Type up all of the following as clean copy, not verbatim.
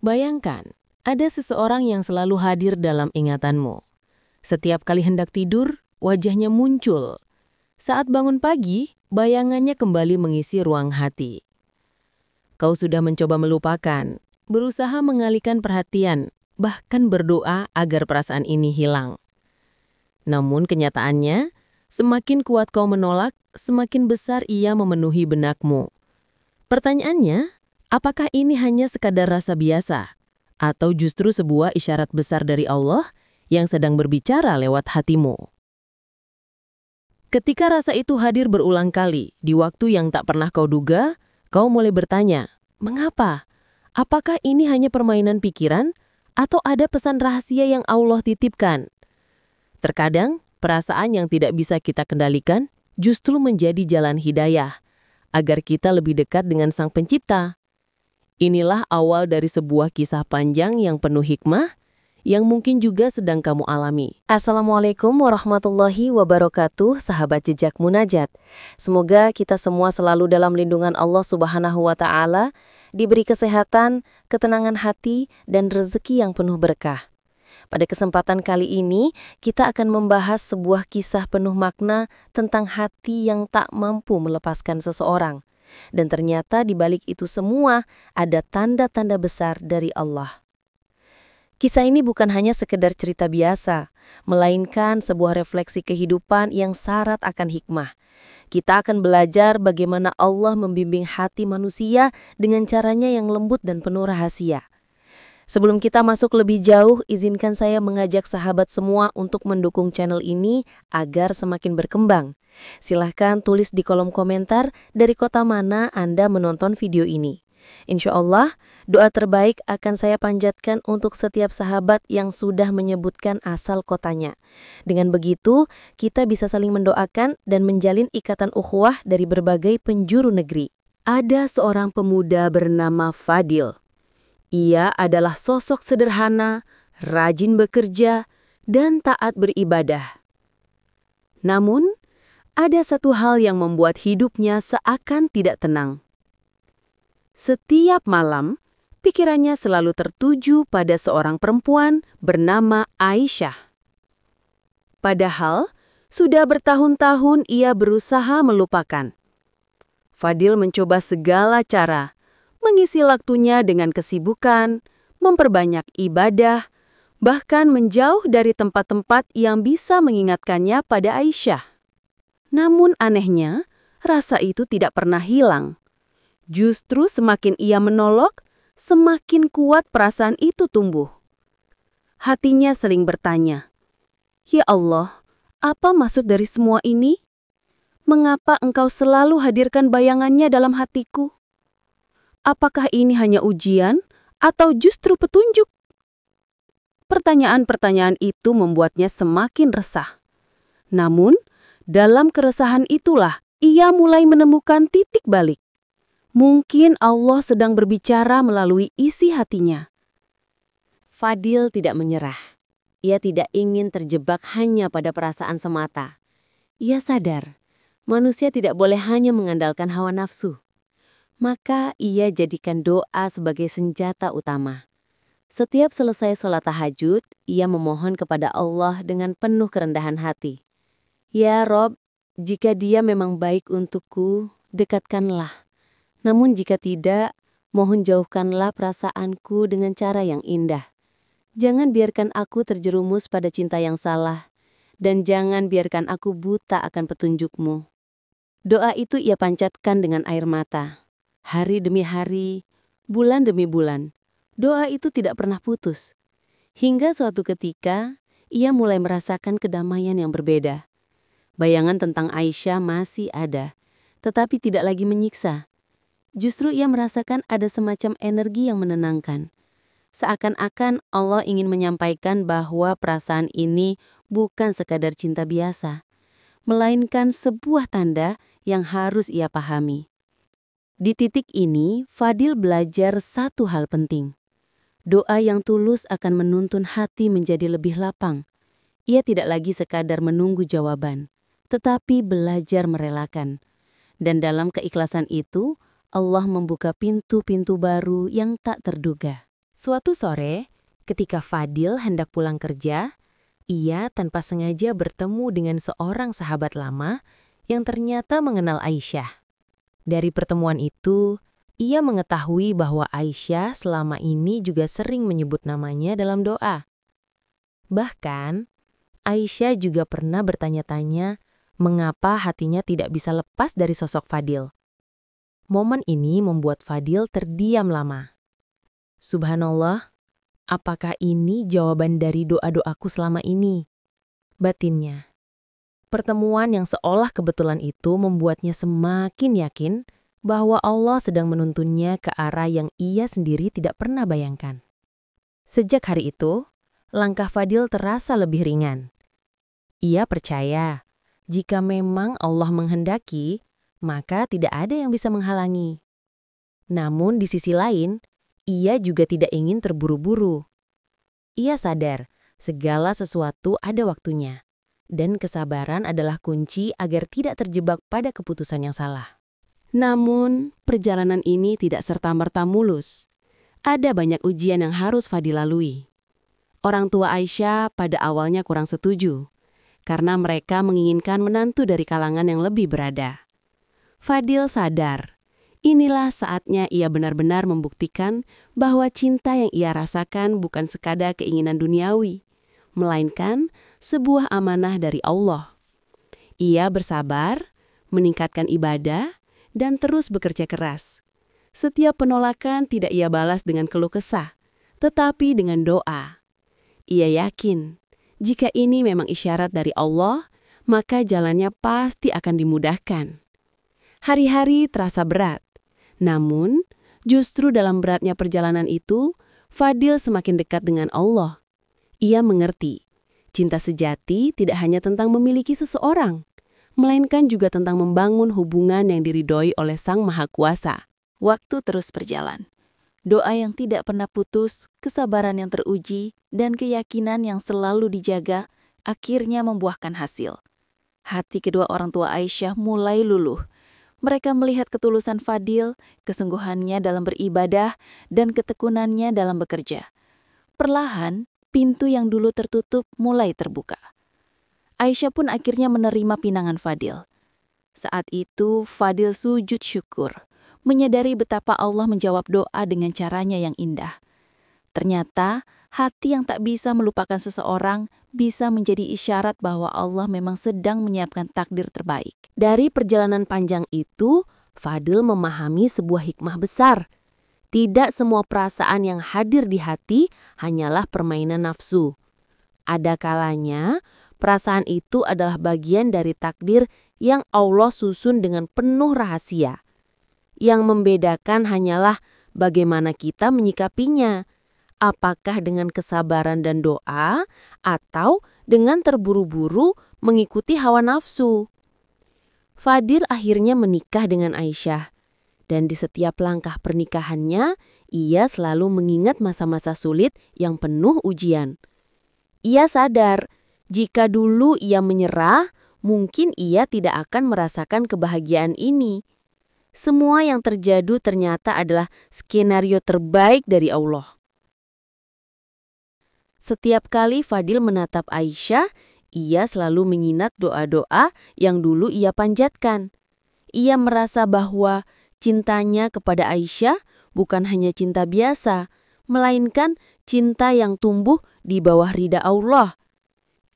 Bayangkan, ada seseorang yang selalu hadir dalam ingatanmu. Setiap kali hendak tidur, wajahnya muncul. Saat bangun pagi, bayangannya kembali mengisi ruang hati. Kau sudah mencoba melupakan, berusaha mengalihkan perhatian, bahkan berdoa agar perasaan ini hilang. Namun kenyataannya, semakin kuat kau menolak, semakin besar ia memenuhi benakmu. Pertanyaannya, apakah ini hanya sekadar rasa biasa? Atau justru sebuah isyarat besar dari Allah yang sedang berbicara lewat hatimu? Ketika rasa itu hadir berulang kali, di waktu yang tak pernah kau duga, kau mulai bertanya, mengapa? Apakah ini hanya permainan pikiran? Atau ada pesan rahasia yang Allah titipkan? Terkadang, perasaan yang tidak bisa kita kendalikan justru menjadi jalan hidayah, agar kita lebih dekat dengan Sang Pencipta. Inilah awal dari sebuah kisah panjang yang penuh hikmah, yang mungkin juga sedang kamu alami. Assalamualaikum warahmatullahi wabarakatuh, sahabat jejak munajat. Semoga kita semua selalu dalam lindungan Allah Subhanahu wa Ta'ala, diberi kesehatan, ketenangan hati, dan rezeki yang penuh berkah. Pada kesempatan kali ini, kita akan membahas sebuah kisah penuh makna tentang hati yang tak mampu melepaskan seseorang. Dan ternyata di balik itu semua ada tanda-tanda besar dari Allah. Kisah ini bukan hanya sekedar cerita biasa, melainkan sebuah refleksi kehidupan yang syarat akan hikmah. Kita akan belajar bagaimana Allah membimbing hati manusia dengan caranya yang lembut dan penuh rahasia. Sebelum kita masuk lebih jauh, izinkan saya mengajak sahabat semua untuk mendukung channel ini agar semakin berkembang. Silahkan tulis di kolom komentar dari kota mana Anda menonton video ini. Insya Allah, doa terbaik akan saya panjatkan untuk setiap sahabat yang sudah menyebutkan asal kotanya. Dengan begitu, kita bisa saling mendoakan dan menjalin ikatan ukhuwah dari berbagai penjuru negeri. Ada seorang pemuda bernama Fadil. Ia adalah sosok sederhana, rajin bekerja, dan taat beribadah. Namun, ada satu hal yang membuat hidupnya seakan tidak tenang. Setiap malam, pikirannya selalu tertuju pada seorang perempuan bernama Aisyah. Padahal, sudah bertahun-tahun ia berusaha melupakan. Fadil mencoba segala cara, mengisi waktunya dengan kesibukan, memperbanyak ibadah, bahkan menjauh dari tempat-tempat yang bisa mengingatkannya pada Aisyah. Namun anehnya, rasa itu tidak pernah hilang. Justru semakin ia menolak, semakin kuat perasaan itu tumbuh. Hatinya sering bertanya, "Ya Allah, apa maksud dari semua ini? Mengapa Engkau selalu hadirkan bayangannya dalam hatiku? Apakah ini hanya ujian atau justru petunjuk?" Pertanyaan-pertanyaan itu membuatnya semakin resah. Namun, dalam keresahan itulah ia mulai menemukan titik balik. Mungkin Allah sedang berbicara melalui isi hatinya. Fadil tidak menyerah. Ia tidak ingin terjebak hanya pada perasaan semata. Ia sadar, manusia tidak boleh hanya mengandalkan hawa nafsu. Maka ia jadikan doa sebagai senjata utama. Setiap selesai sholat tahajud, ia memohon kepada Allah dengan penuh kerendahan hati. Ya Rob, jika Dia memang baik untukku, dekatkanlah. Namun jika tidak, mohon jauhkanlah perasaanku dengan cara yang indah. Jangan biarkan aku terjerumus pada cinta yang salah, dan jangan biarkan aku buta akan petunjukmu. Doa itu ia pancatkan dengan air mata. Hari demi hari, bulan demi bulan, doa itu tidak pernah putus. Hingga suatu ketika, ia mulai merasakan kedamaian yang berbeda. Bayangan tentang Aisyah masih ada, tetapi tidak lagi menyiksa. Justru ia merasakan ada semacam energi yang menenangkan. Seakan-akan Allah ingin menyampaikan bahwa perasaan ini bukan sekadar cinta biasa, melainkan sebuah tanda yang harus ia pahami. Di titik ini, Fadil belajar satu hal penting. Doa yang tulus akan menuntun hati menjadi lebih lapang. Ia tidak lagi sekadar menunggu jawaban, tetapi belajar merelakan. Dan dalam keikhlasan itu, Allah membuka pintu-pintu baru yang tak terduga. Suatu sore, ketika Fadil hendak pulang kerja, ia tanpa sengaja bertemu dengan seorang sahabat lama yang ternyata mengenal Aisyah. Dari pertemuan itu, ia mengetahui bahwa Aisyah selama ini juga sering menyebut namanya dalam doa. Bahkan, Aisyah juga pernah bertanya-tanya mengapa hatinya tidak bisa lepas dari sosok Fadil. Momen ini membuat Fadil terdiam lama. Subhanallah, apakah ini jawaban dari doa-doaku selama ini? Batinnya. Pertemuan yang seolah kebetulan itu membuatnya semakin yakin bahwa Allah sedang menuntunnya ke arah yang ia sendiri tidak pernah bayangkan. Sejak hari itu, langkah Fadil terasa lebih ringan. Ia percaya, jika memang Allah menghendaki, maka tidak ada yang bisa menghalangi. Namun di sisi lain, ia juga tidak ingin terburu-buru. Ia sadar, segala sesuatu ada waktunya. Dan kesabaran adalah kunci agar tidak terjebak pada keputusan yang salah. Namun, perjalanan ini tidak serta-merta mulus. Ada banyak ujian yang harus Fadil lalui. Orang tua Aisyah pada awalnya kurang setuju, karena mereka menginginkan menantu dari kalangan yang lebih berada. Fadil sadar, inilah saatnya ia benar-benar membuktikan bahwa cinta yang ia rasakan bukan sekadar keinginan duniawi, melainkan sebuah amanah dari Allah. Ia bersabar, meningkatkan ibadah, dan terus bekerja keras. Setiap penolakan tidak ia balas dengan keluh kesah, tetapi dengan doa. Ia yakin, jika ini memang isyarat dari Allah, maka jalannya pasti akan dimudahkan. Hari-hari terasa berat, namun justru dalam beratnya perjalanan itu, Fadil semakin dekat dengan Allah. Ia mengerti, cinta sejati tidak hanya tentang memiliki seseorang, melainkan juga tentang membangun hubungan yang diridhoi oleh Sang Maha Kuasa. Waktu terus berjalan. Doa yang tidak pernah putus, kesabaran yang teruji, dan keyakinan yang selalu dijaga, akhirnya membuahkan hasil. Hati kedua orang tua Aisyah mulai luluh. Mereka melihat ketulusan Fadil, kesungguhannya dalam beribadah, dan ketekunannya dalam bekerja. Perlahan, pintu yang dulu tertutup mulai terbuka. Aisyah pun akhirnya menerima pinangan Fadil. Saat itu, Fadil sujud syukur, menyadari betapa Allah menjawab doa dengan caranya yang indah. Ternyata, hati yang tak bisa melupakan seseorang bisa menjadi isyarat bahwa Allah memang sedang menyiapkan takdir terbaik. Dari perjalanan panjang itu, Fadil memahami sebuah hikmah besar. Tidak semua perasaan yang hadir di hati hanyalah permainan nafsu. Ada kalanya, perasaan itu adalah bagian dari takdir yang Allah susun dengan penuh rahasia. Yang membedakan hanyalah bagaimana kita menyikapinya. Apakah dengan kesabaran dan doa, atau dengan terburu-buru mengikuti hawa nafsu. Fadil akhirnya menikah dengan Aisyah. Dan di setiap langkah pernikahannya, ia selalu mengingat masa-masa sulit yang penuh ujian. Ia sadar, jika dulu ia menyerah, mungkin ia tidak akan merasakan kebahagiaan ini. Semua yang terjadi ternyata adalah skenario terbaik dari Allah. Setiap kali Fadil menatap Aisyah, ia selalu mengingat doa-doa yang dulu ia panjatkan. Ia merasa bahwa cintanya kepada Aisyah bukan hanya cinta biasa, melainkan cinta yang tumbuh di bawah ridha Allah.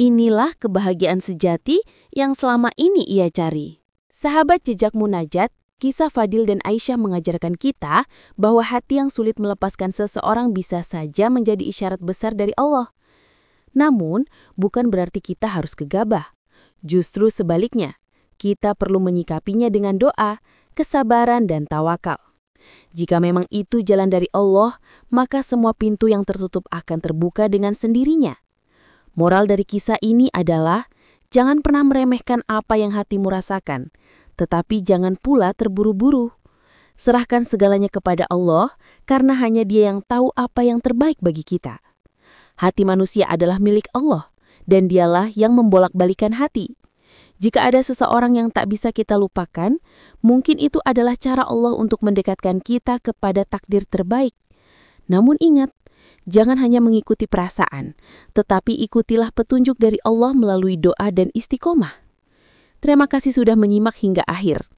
Inilah kebahagiaan sejati yang selama ini ia cari. Sahabat jejak munajat, kisah Fadil dan Aisyah mengajarkan kita bahwa hati yang sulit melepaskan seseorang bisa saja menjadi isyarat besar dari Allah. Namun, bukan berarti kita harus gegabah. Justru sebaliknya, kita perlu menyikapinya dengan doa, kesabaran, dan tawakal. Jika memang itu jalan dari Allah, maka semua pintu yang tertutup akan terbuka dengan sendirinya. Moral dari kisah ini adalah, jangan pernah meremehkan apa yang hatimu rasakan, tetapi jangan pula terburu-buru. Serahkan segalanya kepada Allah, karena hanya Dia yang tahu apa yang terbaik bagi kita. Hati manusia adalah milik Allah, dan Dialah yang membolak-balikan hati. Jika ada seseorang yang tak bisa kita lupakan, mungkin itu adalah cara Allah untuk mendekatkan kita kepada takdir terbaik. Namun ingat, Jangan hanya mengikuti perasaan, tetapi ikutilah petunjuk dari Allah melalui doa dan istiqomah. Terima kasih sudah menyimak hingga akhir.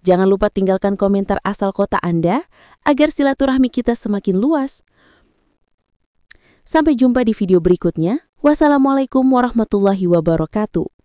Jangan lupa tinggalkan komentar asal kota Anda agar silaturahmi kita semakin luas. Sampai jumpa di video berikutnya. Wassalamualaikum warahmatullahi wabarakatuh.